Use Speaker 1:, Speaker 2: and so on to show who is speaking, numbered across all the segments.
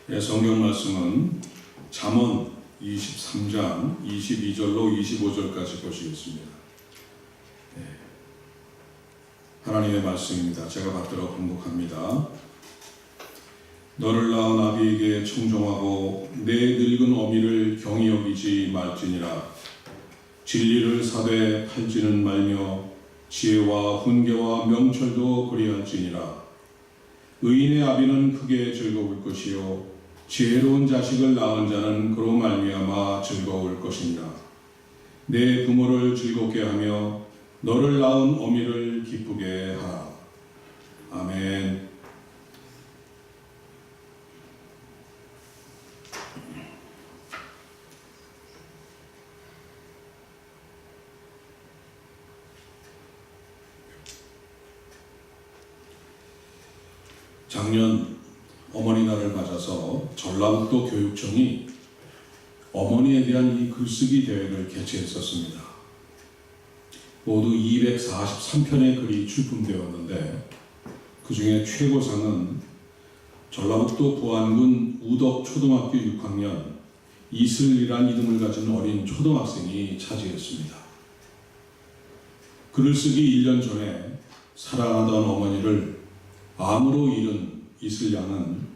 Speaker 1: 네, 성경 말씀은 잠언 23장 22절로 25절까지 보시겠습니다. 네, 하나님의 말씀입니다. 제가 받들어 공독합니다. 너를 낳은 아비에게 청종하고 내 늙은 어미를 경히 여기지 말지니라. 진리를 사되 팔지는 말며 지혜와 훈계와 명철도 그리할지니라. 의인의 아비는 크게 즐거울 것이요 지혜로운 자식을 낳은 자는 그로 말미암아 즐거울 것이니라. 내 부모를 즐겁게 하며 너를 낳은 어미를 기쁘게 하라. 아멘. 작년 어머니날을 맞아서 전라북도 교육청이 어머니에 대한 이 글쓰기 대회를 개최했었습니다. 모두 243편의 글이 출품되었는데 그 중에 최고상은 전라북도 부안군 우덕초등학교 6학년 이슬이란 이름을 가진 어린 초등학생이 차지했습니다. 글을 쓰기 1년 전에 사랑하던 어머니를 암으로 잃은 이슬 양은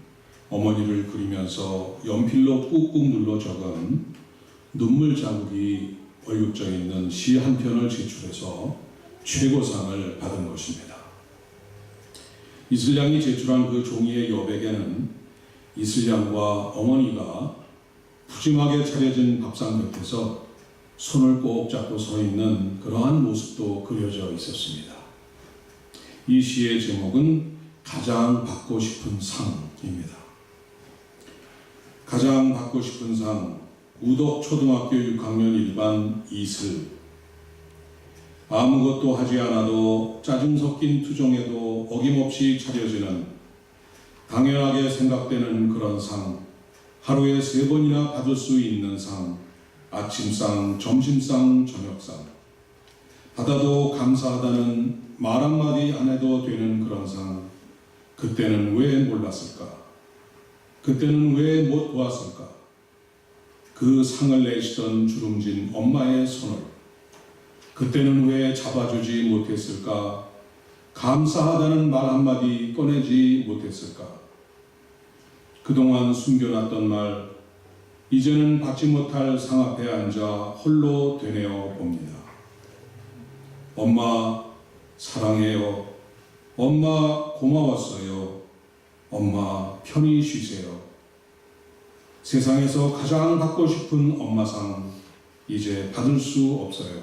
Speaker 1: 어머니를 그리면서 연필로 꾹꾹 눌러 적은 눈물 자국이 얼룩져 있는 시 한 편을 제출해서 최고상을 받은 것입니다. 이슬 양이 제출한 그 종이의 여백에는 이슬 양과 어머니가 푸짐하게 차려진 밥상 곁에서 손을 꼭 잡고 서 있는 그러한 모습도 그려져 있었습니다. 이 시의 제목은 가장 받고 싶은 상입니다. 가장 받고 싶은 상, 우덕초등학교 6학년 일반 이슬. 아무것도 하지 않아도 짜증 섞인 투정에도 어김없이 차려지는 당연하게 생각되는 그런 상, 하루에 3번이나 받을 수 있는 상, 아침상, 점심상, 저녁상. 받아도 감사하다는 말 한마디 안 해도 되는 그런 상. 그때는 왜 몰랐을까? 그때는 왜 못 보았을까? 그 상을 내시던 주름진 엄마의 손을 그때는 왜 잡아주지 못했을까? 감사하다는 말 한마디 꺼내지 못했을까? 그동안 숨겨놨던 말, 이제는 받지 못할 상 앞에 앉아 홀로 되뇌어 봅니다. 엄마 사랑해요. 엄마 고마웠어요. 엄마 편히 쉬세요. 세상에서 가장 받고 싶은 엄마상 이제 받을 수 없어요.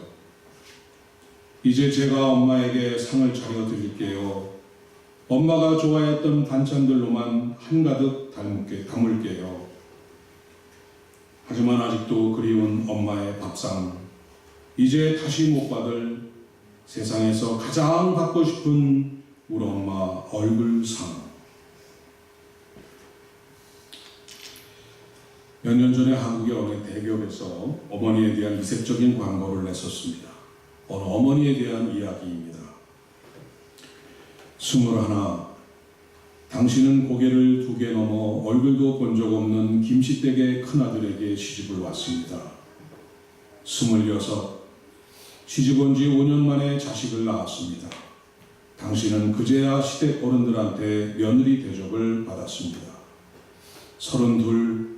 Speaker 1: 이제 제가 엄마에게 상을 차려 드릴게요. 엄마가 좋아했던 반찬들로만 한가득 담을게요. 하지만 아직도 그리운 엄마의 밥상, 이제 다시 못 받을 세상에서 가장 받고 싶은 우리 엄마 얼굴상. 몇 년 전에 한국의 어느 대기업에서 어머니에 대한 이색적인 광고를 냈었습니다. 어느 어머니에 대한 이야기입니다. 21. 당신은 고개를 2개 넘어 얼굴도 본 적 없는 김씨댁의 큰아들에게 시집을 왔습니다. 26. 시집 온 지 5년 만에 자식을 낳았습니다. 당신은 그제야 시댁 어른들한테 며느리 대접을 받았습니다. 32.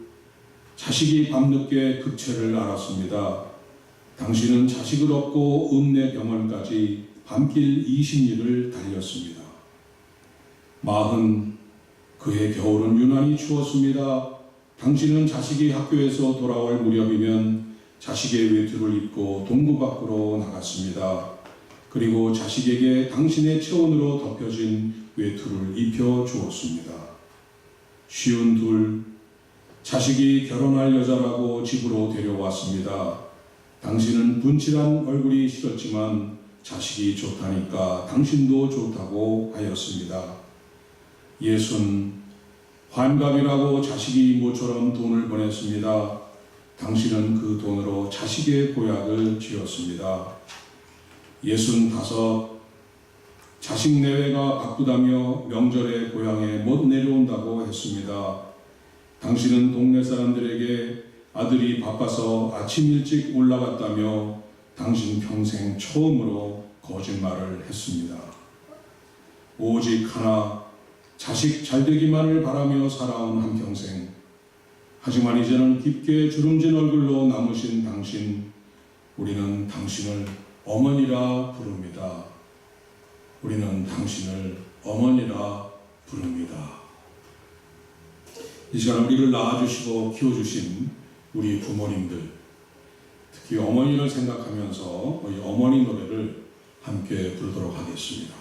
Speaker 1: 자식이 밤늦게 급체를 앓았습니다. 당신은 자식을 얻고 읍내 병원까지 밤길 20리를 달렸습니다. 40. 그해 겨울은 유난히 추웠습니다. 당신은 자식이 학교에서 돌아올 무렵이면 자식의 외투를 입고 동구 밖으로 나갔습니다. 그리고 자식에게 당신의 체온으로 덮여진 외투를 입혀 주었습니다. 52. 자식이 결혼할 여자라고 집으로 데려왔습니다. 당신은 분칠한 얼굴이 싫었지만 자식이 좋다니까 당신도 좋다고 하였습니다. 60. 환갑이라고 자식이 모처럼 돈을 보냈습니다. 당신은 그 돈으로 자식의 보약을 지었습니다. 65. 자식 내외가 바쁘다며 명절에 고향에 못 내려온다고 했습니다. 당신은 동네 사람들에게 아들이 바빠서 아침 일찍 올라갔다며 당신 평생 처음으로 거짓말을 했습니다. 오직 하나 자식 잘되기만을 바라며 살아온 한평생. 하지만 이제는 깊게 주름진 얼굴로 남으신 당신, 우리는 당신을 어머니라 부릅니다. 우리는 당신을 어머니라 부릅니다. 이 시간 우리를 낳아주시고 키워주신 우리 부모님들, 특히 어머니를 생각하면서 이 어머니 노래를 함께 부르도록 하겠습니다.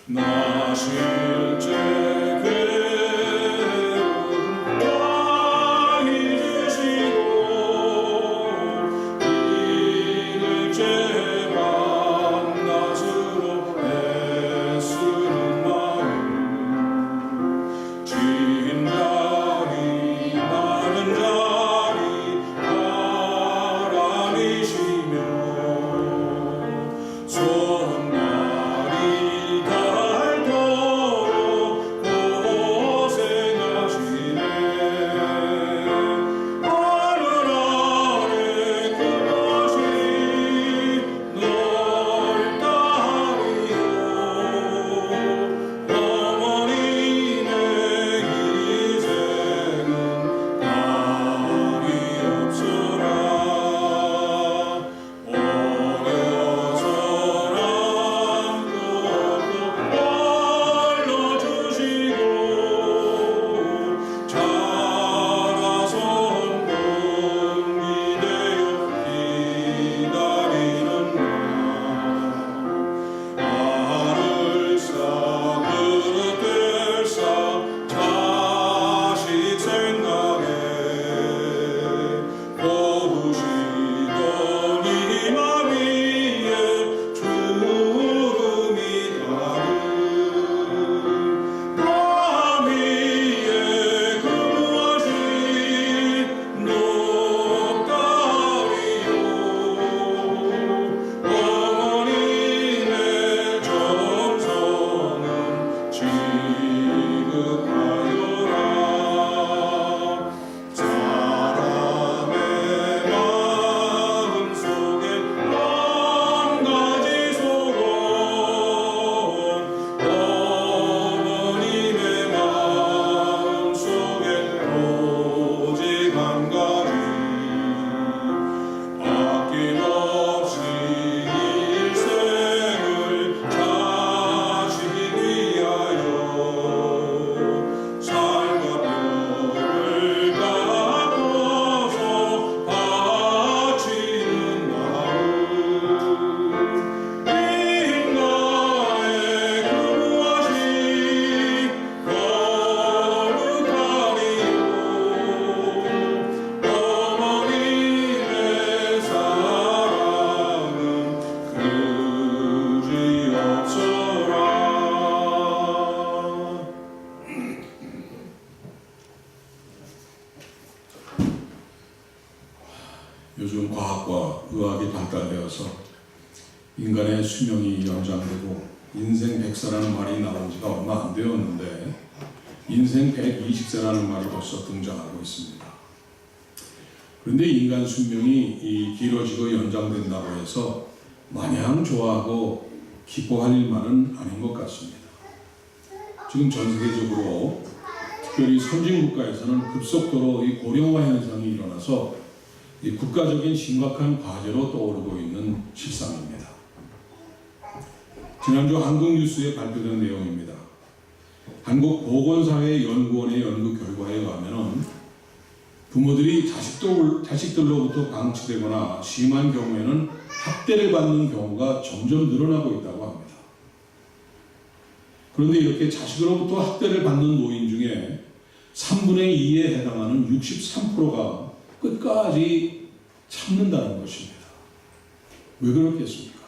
Speaker 1: 나 실제 요즘 과학과 의학이 발달되어서 인간의 수명이 연장되고 인생 100세라는 말이 나온 지가 얼마 안 되었는데 인생 120세라는 말이 벌써 등장하고 있습니다. 그런데 인간 수명이 길어지고 연장된다고 해서 마냥 좋아하고 기뻐할 일만은 아닌 것 같습니다. 지금 전 세계적으로 특별히 선진국가에서는 급속도로 이 고령화 현상이 일어나서 이 국가적인 심각한 과제로 떠오르고 있는 실상입니다. 지난주 한국뉴스에 발표된 내용입니다. 한국보건사회연구원의 연구 결과에 의하면 부모들이 자식들로부터 방치되거나 심한 경우에는 학대를 받는 경우가 점점 늘어나고 있다고 합니다. 그런데 이렇게 자식으로부터 학대를 받는 노인 중에 3분의 2에 해당하는 63%가 끝까지 참는다는 것입니다. 왜 그렇겠습니까?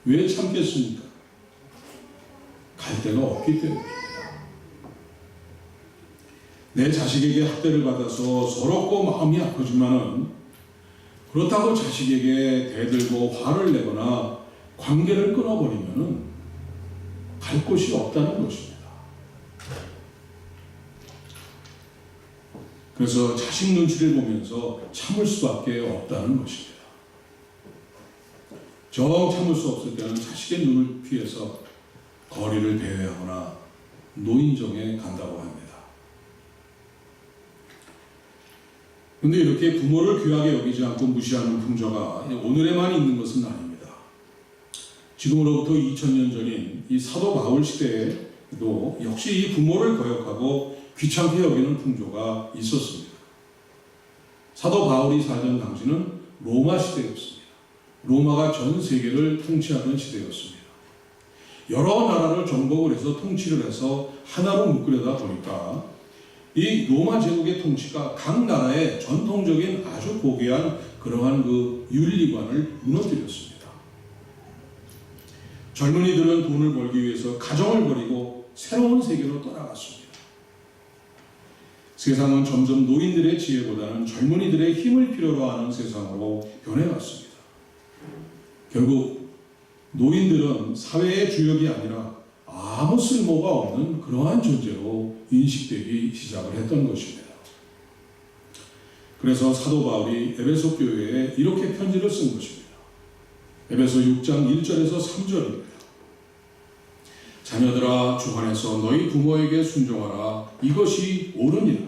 Speaker 1: 왜 참겠습니까? 갈 데가 없기 때문입니다. 내 자식에게 학대를 받아서 서럽고 마음이 아프지만은 그렇다고 자식에게 대들고 화를 내거나 관계를 끊어버리면 갈 곳이 없다는 것입니다. 그래서 자식 눈치를 보면서 참을 수밖에 없다는 것입니다. 정 참을 수 없을 때는 자식의 눈을 피해서 거리를 배회하거나 노인정에 간다고 합니다. 그런데 이렇게 부모를 귀하게 여기지 않고 무시하는 풍조가 오늘에만 있는 것은 아닙니다. 지금으로부터 2000년 전인 이 사도 바울 시대에도 역시 이 부모를 거역하고 귀찮게 여기는 풍조가 있었습니다. 사도 바울이 살던 당시는 로마 시대였습니다. 로마가 전 세계를 통치하던 시대였습니다. 여러 나라를 정복을 해서 통치를 해서 하나로 묶으려다 보니까 이 로마 제국의 통치가 각 나라의 전통적인 아주 고귀한 그러한 그 윤리관을 무너뜨렸습니다. 젊은이들은 돈을 벌기 위해서 가정을 버리고 새로운 세계로 떠나갔습니다. 세상은 점점 노인들의 지혜보다는 젊은이들의 힘을 필요로 하는 세상으로 변해갔습니다. 결국 노인들은 사회의 주역이 아니라 아무 쓸모가 없는 그러한 존재로 인식되기 시작을 했던 것입니다. 그래서 사도 바울이 에베소 교회에 이렇게 편지를 쓴 것입니다. 에베소 6장 1절에서 3절입니다. 자녀들아, 주 안에서 너희 부모에게 순종하라. 이것이 옳으니라.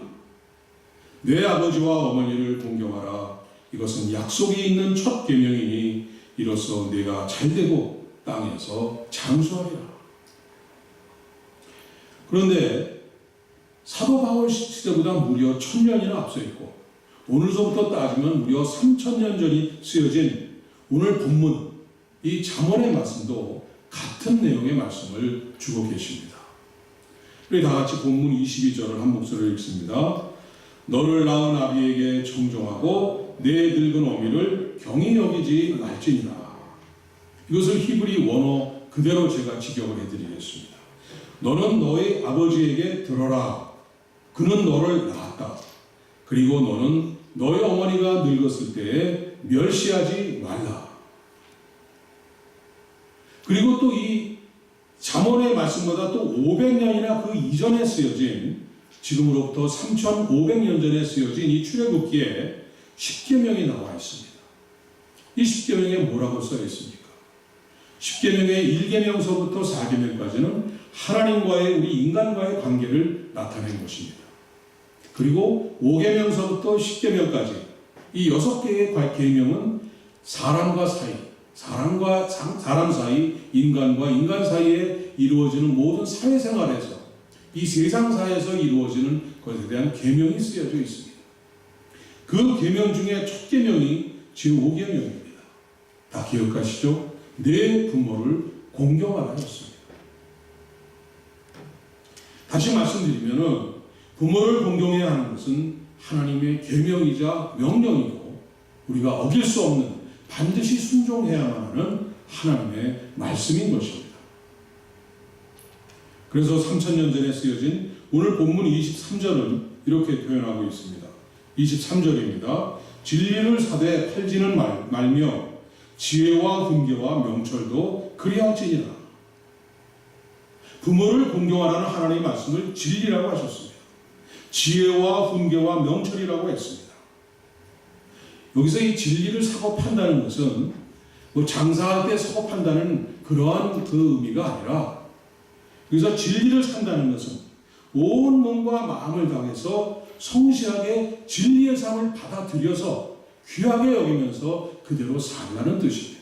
Speaker 1: 내 아버지와 어머니를 공경하라. 이것은 약속이 있는 첫 계명이니 이로써 네가 잘되고 땅에서 장수하리라. 그런데 사도 바울 시대보다 무려 1000년이나 앞서 있고 오늘서부터 따지면 무려 3000년 전이 쓰여진 오늘 본문 이 잠언의 말씀도 같은 내용의 말씀을 주고 계십니다. 우리 다 같이 본문 22절을 한 목소리로 읽습니다. 너를 낳은 아비에게 청종하고 내 늙은 어미를 경히 여기지 말지니라. 이것을 히브리 원어 그대로 제가 직역을 해드리겠습니다. 너는 너의 아버지에게 들어라. 그는 너를 낳았다. 그리고 너는 너의 어머니가 늙었을 때에 멸시하지 말라. 그리고 또 이 잠언의 말씀보다 또 500년이나 그 이전에 쓰여진 지금으로부터 3500년 전에 쓰여진 이 출애굽기에 10계명이 나와 있습니다. 이 10계명에 뭐라고 써 있습니까? 10계명의 1계명서부터 4계명까지는 하나님과의 우리 인간과의 관계를 나타낸 것입니다. 그리고 5계명서부터 10계명까지 이 6개의 계명은 사람과 사이, 사람과 사람 사이, 인간과 인간 사이에 이루어지는 모든 사회생활에서 이 세상사에서 이루어지는 것에 대한 계명이 쓰여져 있습니다. 그 계명 중에 첫 계명이 제5계명입니다. 다 기억하시죠? 내 부모를 공경하라 했습니다. 다시 말씀드리면 부모를 공경해야 하는 것은 하나님의 계명이자 명령이고 우리가 어길 수 없는 반드시 순종해야만 하는 하나님의 말씀인 것입니다. 그래서 3000년 전에 쓰여진 오늘 본문 23절은 이렇게 표현하고 있습니다. 23절입니다. 진리를 사되 팔지는 말며 지혜와 훈계와 명철도 그리할지니라. 부모를 공경하라는 하나님의 말씀을 진리라고 하셨습니다. 지혜와 훈계와 명철이라고 했습니다. 여기서 이 진리를 사고 판다는 것은 뭐 장사할 때 사고 판다는 그러한 그 의미가 아니라 그래서 진리를 산다는 것은 온 몸과 마음을 다해서 성실하게 진리의 삶을 받아들여서 귀하게 여기면서 그대로 살라는 뜻입니다.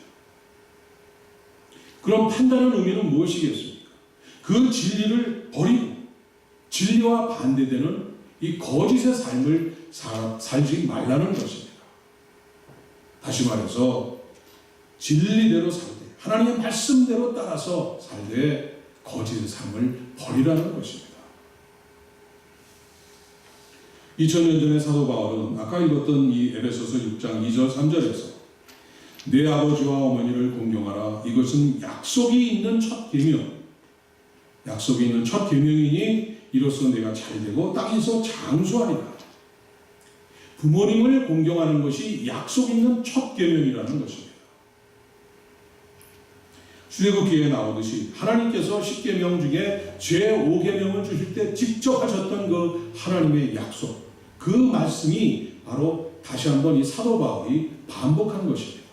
Speaker 1: 그럼 판단의 의미는 무엇이겠습니까? 그 진리를 버리고 진리와 반대되는 이 거짓의 삶을 살지 말라는 것입니다. 다시 말해서 진리대로 살되 하나님의 말씀대로 따라서 살되 거짓의 삶을 버리라는 것입니다. 2000년 전의 사도 바울은 아까 읽었던 이 에베소서 6장 2절 3절에서 내 아버지와 어머니를 공경하라. 이것은 약속이 있는 첫 계명. 약속이 있는 첫 계명이니 이로써 내가 잘되고 땅에서 장수하리라. 부모님을 공경하는 것이 약속 있는 첫 계명이라는 것입니다. 출애굽기에 나오듯이 하나님께서 10계명 중에 제5계명을 주실 때 직접 하셨던 그 하나님의 약속, 그 말씀이 바로 다시 한번 이 사도 바울이 반복한 것입니다.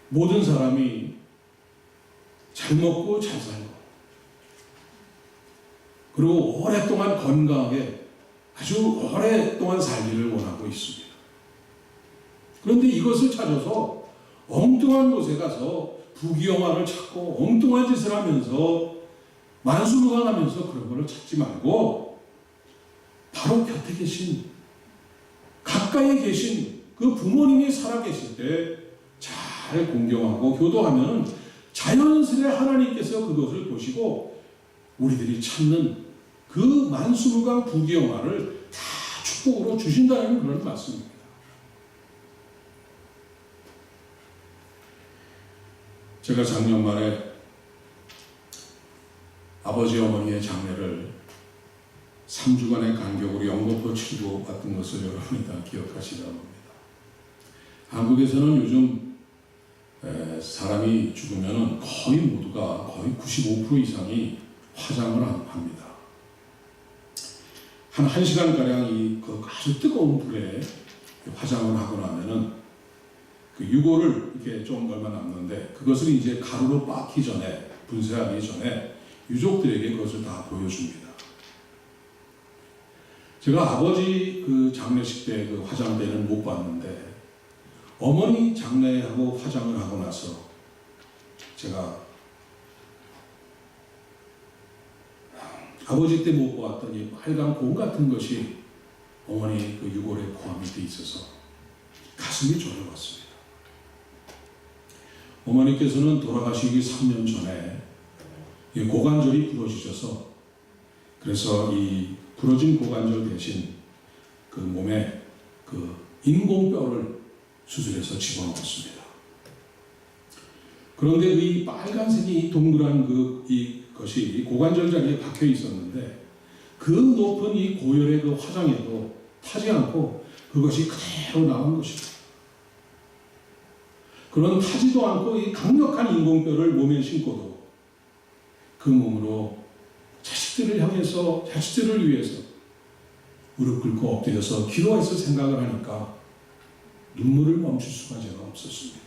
Speaker 1: 모든 사람이 잘 먹고 잘 살고 그리고 오랫동안 건강하게 아주 오랫동안 살기를 원하고 있습니다. 그런데 이것을 찾아서 엉뚱한 곳에 가서 부귀영화를 찾고 엉뚱한 짓을 하면서 만수무강하면서 그런 것을 찾지 말고 바로 곁에 계신, 가까이 계신 그 부모님이 살아계실 때 잘 공경하고 교도하면 자연스레 하나님께서 그것을 보시고 우리들이 찾는 그 만수무강 부귀영화를 다 축복으로 주신다는 그런 말씀입니다. 제가 작년 말에 아버지 어머니의 장례를 3주간의 간격으로 영등포 치르고 왔던 것을 여러분이 다 기억하시리라 봅니다. 한국에서는 요즘 사람이 죽으면 거의 모두가 거의 95% 이상이 화장을 합니다. 한 1시간가량 그 아주 뜨거운 불에 화장을 하고 나면은 그 유골을 이렇게 좀 얼마 남는데 그것을 이제 가루로 빻기 전에, 분쇄하기 전에 유족들에게 그것을 다 보여줍니다. 제가 아버지 그 장례식 때 그 화장 때는 못 봤는데 어머니 장례하고 화장을 하고 나서 제가 아버지 때 못 보았던 이 빨간 공 같은 것이 어머니 그 유골에 포함이 돼 있어서 가슴이 저려왔습니다. 어머니께서는 돌아가시기 3년 전에 이 고관절이 부러지셔서 그래서 이 부러진 고관절 대신 그 몸에 그 인공뼈를 수술해서 집어넣었습니다. 그런데 이 빨간색이 동그란 이것이 이 고관절 자리에 박혀 있었는데 그 높은 이 고열의 그 화장에도 타지 않고 그것이 그대로 나온 것입니다. 그런 타지도 않고 이 강력한 인공뼈를 몸에 신고도 그 몸으로 자식들을 향해서, 자식들을 위해서 무릎 꿇고 엎드려서 기도해서 생각을 하니까 눈물을 멈출 수가 제가 없었습니다.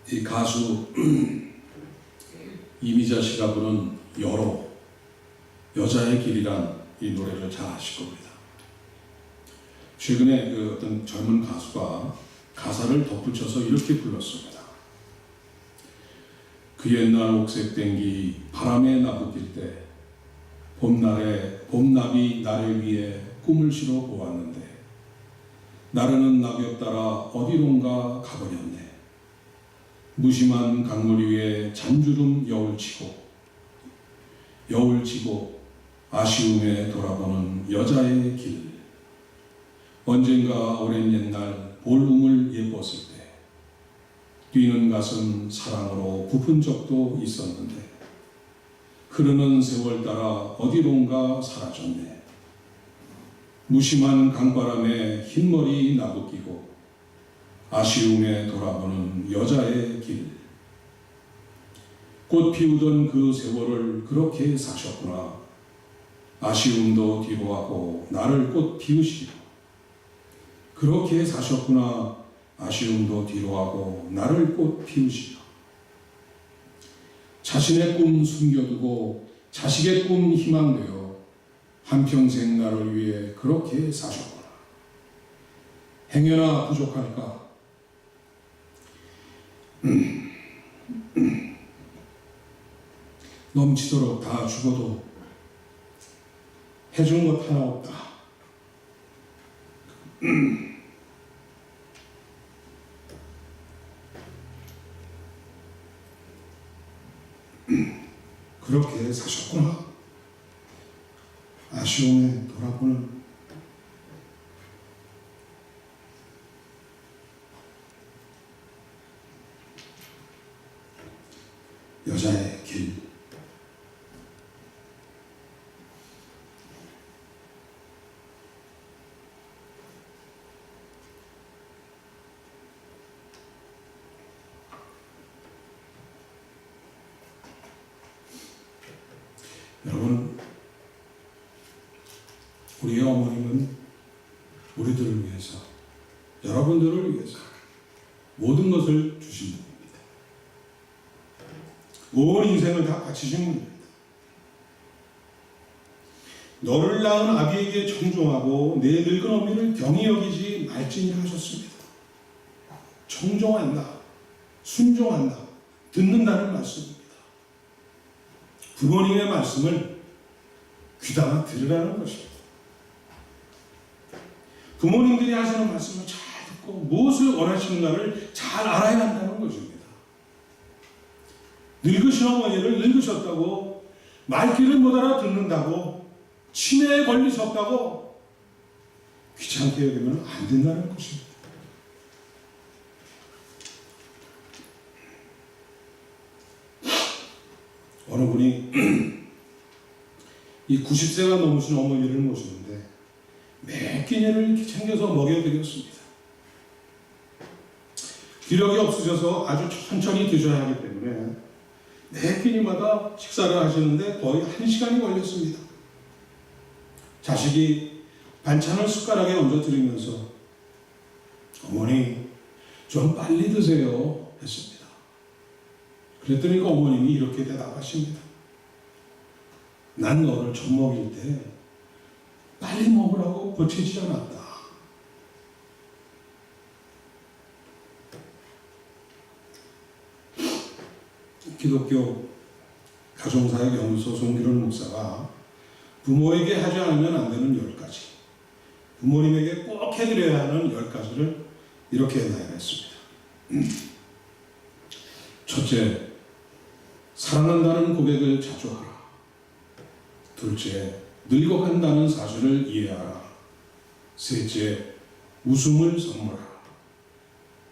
Speaker 1: 이 가수 이미자 씨가 부른 여로, 여자의 길이란 이 노래를 잘 아실 겁니다. 최근에 그 어떤 젊은 가수가 가사를 덧붙여서 이렇게 불렀습니다. 그 옛날 옥색 땡기 바람에 나부낄 때 봄날에 봄나비 나를 위해 꿈을 실어 보았는데 나르는 낙엽 따라 어디론가 가버렸네. 무심한 강물 위에 잔주름 여울치고 아쉬움에 돌아보는 여자의 길. 언젠가 오랜 옛날 볼움을 예뻤을 때 뛰는 가슴 사랑으로 부푼 적도 있었는데 흐르는 세월 따라 어디론가 사라졌네. 무심한 강바람에 흰머리 나부끼고 아쉬움에 돌아보는 여자의 길. 꽃 피우던 그 세월을 그렇게 사셨구나. 아쉬움도 뒤로하고 나를 꽃 피우시고 그렇게 사셨구나. 아쉬움도 뒤로하고 나를 꽃 피우시고 자신의 꿈 숨겨두고 자식의 꿈 희망되어 한평생 나를 위해 그렇게 사셨구나. 행여나 부족할까? 넘치도록 다 죽어도 해준 것 하나 없다. 그렇게 사셨구나. 아쉬움에 돌아보는 여자의 길. 여러분, 우리의 어머님은 우리들을 위해서, 여러분들을 위해서 모든 것을 주신 분입니다. 온 인생을 다 바치신 분입니다. 너를 낳은 아비에게 청종하고 내 늙은 어미를 경히 여기지 말지니라 하셨습니다. 청종한다, 순종한다, 듣는다는 말씀입니다. 부모님의 말씀을 귀담아 들으라는 것입니다. 부모님들이 하시는 말씀을 잘 듣고 무엇을 원하시는가를 잘 알아야 한다는 것입니다. 늙으신 어머니를 늙으셨다고, 말귀를 못 알아듣는다고, 치매에 걸리셨다고 귀찮게 여기면 안 된다는 것입니다. 어느 분이 이 90세가 넘으신 어머니를 모시는데 매 끼니를 이렇게 챙겨서 먹여드렸습니다. 기력이 없으셔서 아주 천천히 드셔야 하기 때문에 매 끼니마다 식사를 하시는데 거의 1시간이 걸렸습니다. 자식이 반찬을 숟가락에 얹어 드리면서 어머니 좀 빨리 드세요 했습니다. 그랬더니 그 어머님이 이렇게 대답하십니다. 난 너를 젖 먹일 때 빨리 먹으라고 버티지 않았다. 기독교 가정사역연구소 송기론 목사가 부모에게 하지 않으면 안 되는 10가지, 부모님에게 꼭 해드려야 하는 10가지를 이렇게 나열했습니다. 첫째, 사랑한다는 고백을 자주 하라. 둘째, 늙어간다는 사실을 이해하라. 셋째, 웃음을 선물하라.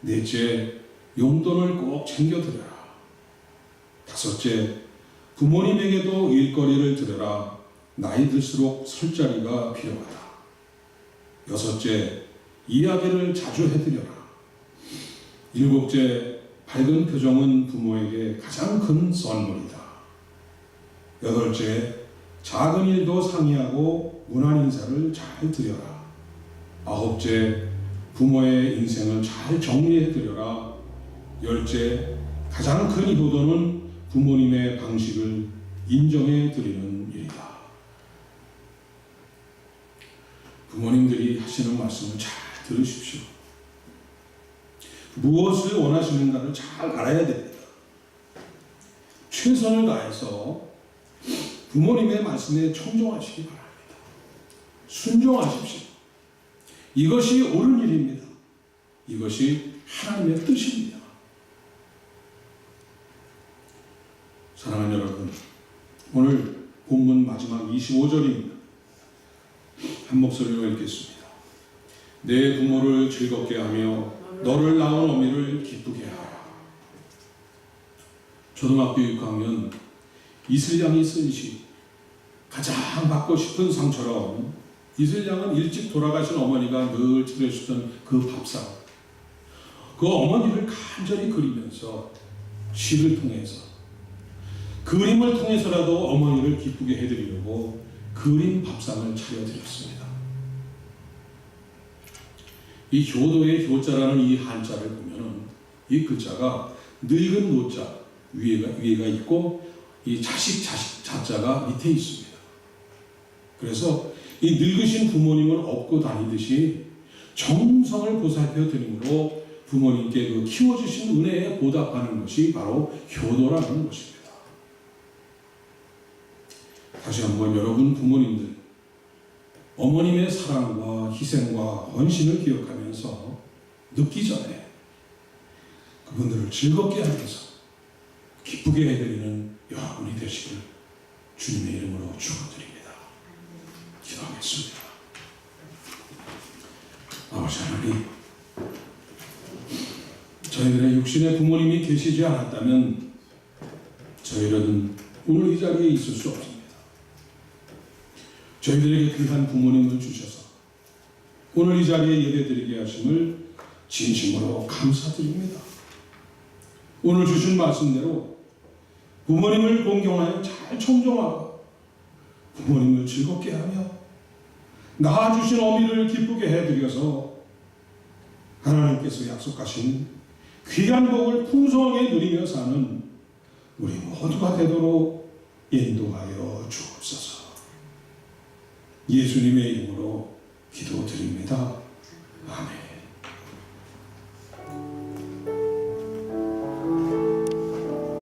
Speaker 1: 넷째, 용돈을 꼭 챙겨드려라. 다섯째, 부모님에게도 일거리를 드려라. 나이 들수록 설 자리가 필요하다. 여섯째, 이야기를 자주 해드려라. 일곱째, 밝은 표정은 부모에게 가장 큰 선물이다. 여덟째, 작은 일도 상의하고 문안 인사를 잘 드려라. 아홉째, 부모의 인생을 잘 정리해 드려라. 열째, 가장 큰 효도는 부모님의 방식을 인정해 드리는 일이다. 부모님들이 하시는 말씀을 잘 들으십시오. 무엇을 원하시는가를 잘 알아야 됩니다. 최선을 다해서 부모님의 말씀에 청종하시기 바랍니다. 순종하십시오. 이것이 옳은 일입니다. 이것이 하나님의 뜻입니다. 사랑하는 여러분, 오늘 본문 마지막 25절입니다. 한 목소리로 읽겠습니다. 내 부모를 즐겁게 하며 너를 낳은 어미를 기쁘게 하라. 초등학교 6학년 이슬양이 쓴 시, 가장 받고 싶은 상처럼 이슬양은 일찍 돌아가신 어머니가 늘 차려주던 그 밥상, 그 어머니를 간절히 그리면서 시를 통해서, 그림을 통해서라도 어머니를 기쁘게 해드리려고 그림 밥상을 차려드렸습니다. 이 효도의 효자라는 이 한자를 보면은 이 글자가 늙은 노자 위에가 있고 이 자식 자자가 밑에 있습니다. 그래서 이 늙으신 부모님을 업고 다니듯이 정성을 보살펴 드림으로 부모님께 그 키워주신 은혜에 보답하는 것이 바로 효도라는 것입니다. 다시 한번 여러분 부모님들, 어머님의 사랑과 희생과 헌신을 기억하면서 늙기 전에 그분들을 즐겁게 하면서 기쁘게 해드리는 여러분이 되시길 주님의 이름으로 축원드립니다. 기도하겠습니다. 아버지 하나님, 저희들의 육신의 부모님이 계시지 않았다면 저희는 오늘 이 자리에 있을 수 없습니다. 저희들에게 귀한 부모님을 주셔서 오늘 이 자리에 예배드리게 하심을 진심으로 감사드립니다. 오늘 주신 말씀대로 부모님을 공경하여 잘 청종하고 부모님을 즐겁게 하며 낳아주신 어미를 기쁘게 해드려서 하나님께서 약속하신 귀한 복을 풍성하게 누리며 사는 우리 모두가 되도록 인도하여 주옵소서. 예수님의 이름으로 기도드립니다.